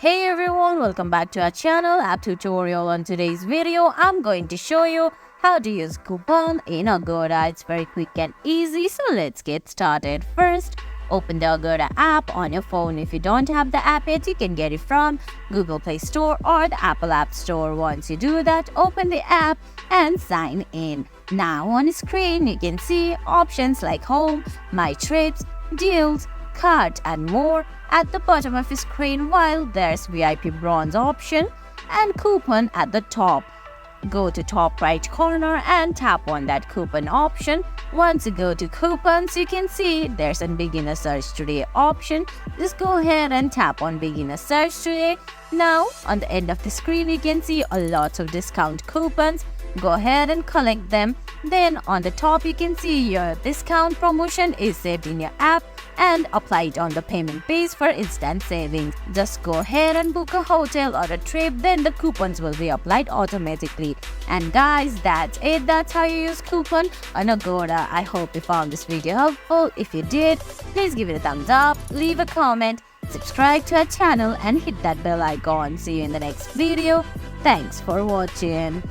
Hey everyone, welcome back to our channel app tutorial. On today's video, I'm going to show you how to use coupon in Agoda. It's very quick and easy, so let's get started. First, open the Agoda app on your phone. If you don't have the app yet, you can get it from Google Play Store or the Apple App Store. Once you do that, open the app and sign in. Now on the screen, you can see options like Home, My Trips, Deals, Cart and more at the bottom of the screen, while there's VIP bronze option and coupon at the top. Go to top right corner and tap on that coupon option. Once you go to coupons, you can see there's a beginner search today option. Just go ahead and tap on beginner search today. Now on the end of the screen, you can see a lot of discount coupons. Go ahead and collect them. Then on the top, you can see your discount promotion is saved in your app and apply it on the payment page for instant savings. Just go ahead and book a hotel or a trip, then the coupons will be applied automatically. And guys, that's it. That's how you use coupon on Agoda. I hope you found this video helpful. If you did, please give it a thumbs up, leave a comment, subscribe to our channel and hit that bell icon. See you in the next video. Thanks for watching.